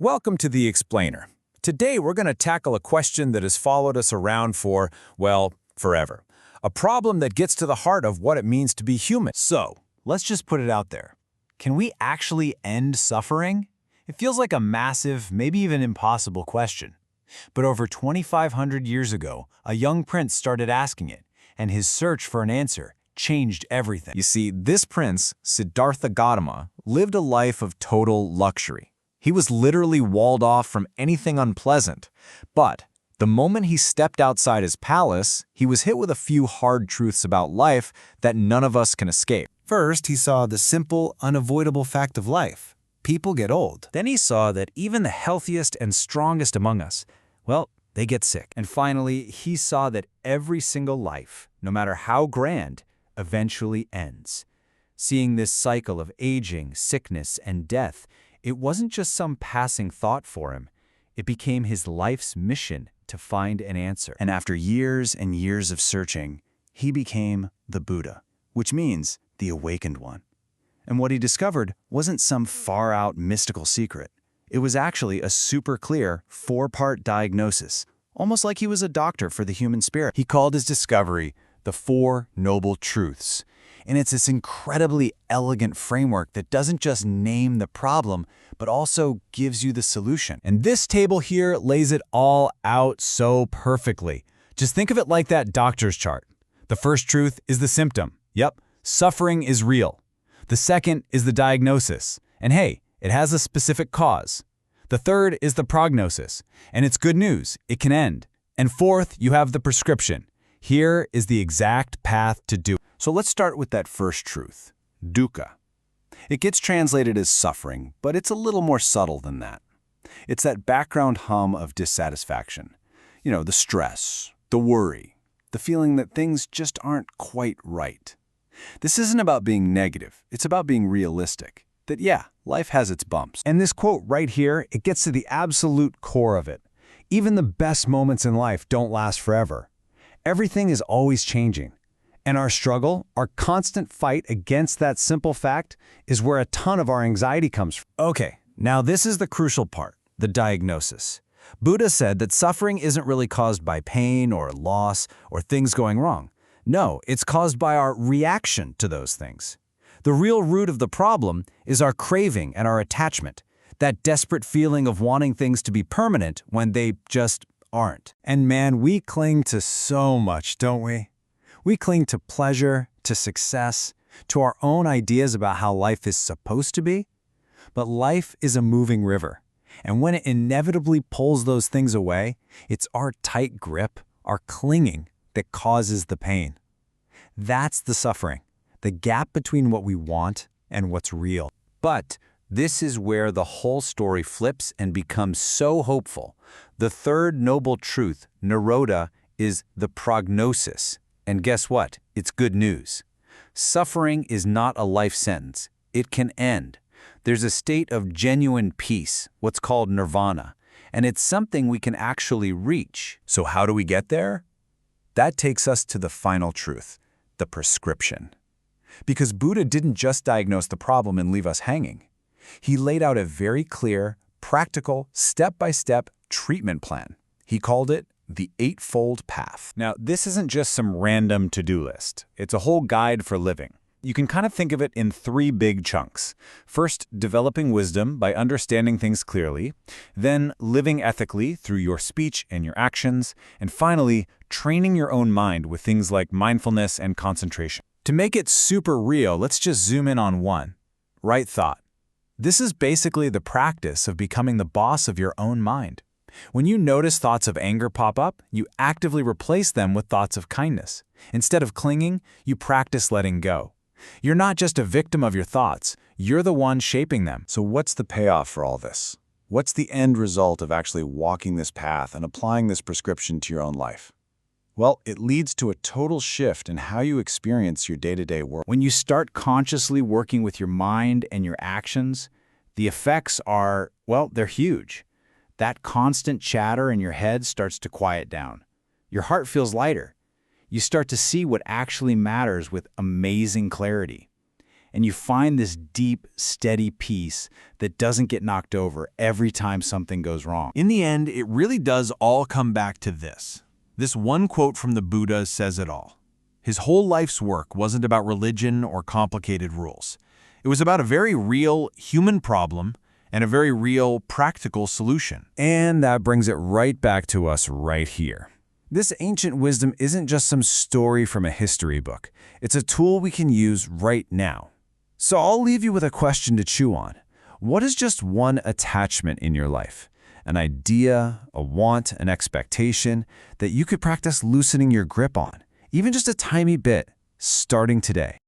Welcome to The Explainer. Today we're going to tackle a question that has followed us around for, well, forever. A problem that gets to the heart of what it means to be human. So, let's just put it out there. Can we actually end suffering? It feels like a massive, maybe even impossible question. But over 2,500 years ago, a young prince started asking it, and his search for an answer changed everything. You see, this prince, Siddhartha Gautama, lived a life of total luxury. He was literally walled off from anything unpleasant. But the moment he stepped outside his palace, he was hit with a few hard truths about life that none of us can escape. First, he saw the simple, unavoidable fact of life. People get old. Then he saw that even the healthiest and strongest among us, well, they get sick. And finally, he saw that every single life, no matter how grand, eventually ends. Seeing this cycle of aging, sickness, and death, it wasn't just some passing thought for him. It became his life's mission to find an answer. And after years and years of searching, he became the Buddha, which means the awakened one. And what he discovered wasn't some far-out mystical secret. It was actually a super clear, four-part diagnosis, almost like he was a doctor for the human spirit. He called his discovery the Four Noble Truths. And it's this incredibly elegant framework that doesn't just name the problem, but also gives you the solution. And this table here lays it all out so perfectly. Just think of it like that doctor's chart. The first truth is the symptom. Yep, suffering is real. The second is the diagnosis. And hey, it has a specific cause. The third is the prognosis. And it's good news, it can end. And fourth, you have the prescription. Here is the exact path to do it. So let's start with that first truth, dukkha. It gets translated as suffering, but it's a little more subtle than that. It's that background hum of dissatisfaction. You know, the stress, the worry, the feeling that things just aren't quite right. This isn't about being negative, it's about being realistic. That yeah, life has its bumps. And this quote right here, it gets to the absolute core of it. Even the best moments in life don't last forever. Everything is always changing. And our struggle, our constant fight against that simple fact, is where a ton of our anxiety comes from. Okay, now this is the crucial part, the diagnosis. Buddha said that suffering isn't really caused by pain or loss or things going wrong. No, it's caused by our reaction to those things. The real root of the problem is our craving and our attachment, that desperate feeling of wanting things to be permanent when they just aren't. And man, we cling to so much, don't we? We cling to pleasure, to success, to our own ideas about how life is supposed to be. But life is a moving river. And when it inevitably pulls those things away, it's our tight grip, our clinging, that causes the pain. That's the suffering, the gap between what we want and what's real. But this is where the whole story flips and becomes so hopeful. The third noble truth, nirodha, is the prognosis. And guess what? It's good news. Suffering is not a life sentence. It can end. There's a state of genuine peace, what's called nirvana, and it's something we can actually reach. So how do we get there? That takes us to the final truth, the prescription. Because Buddha didn't just diagnose the problem and leave us hanging. He laid out a very clear, practical, step-by-step treatment plan. He called it the Eightfold Path. Now, this isn't just some random to-do list. It's a whole guide for living. You can kind of think of it in three big chunks. First, developing wisdom by understanding things clearly. Then, living ethically through your speech and your actions. And finally, training your own mind with things like mindfulness and concentration. To make it super real, let's just zoom in on one. Right thought. This is basically the practice of becoming the boss of your own mind. When you notice thoughts of anger pop up, you actively replace them with thoughts of kindness. Instead of clinging, you practice letting go. You're not just a victim of your thoughts, you're the one shaping them. So what's the payoff for all this? What's the end result of actually walking this path and applying this prescription to your own life? Well, it leads to a total shift in how you experience your day-to-day world. When you start consciously working with your mind and your actions, the effects are, well, they're huge. That constant chatter in your head starts to quiet down. Your heart feels lighter. You start to see what actually matters with amazing clarity. and you find this deep, steady peace that doesn't get knocked over every time something goes wrong. In the end, it really does all come back to this. This one quote from the Buddha says it all. His whole life's work wasn't about religion or complicated rules. It was about a very real human problem and a very real practical solution. And that brings it right back to us right here. This ancient wisdom isn't just some story from a history book. It's a tool we can use right now. So I'll leave you with a question to chew on. What is just one attachment in your life? An idea, a want, an expectation that you could practice loosening your grip on, even just a tiny bit, starting today?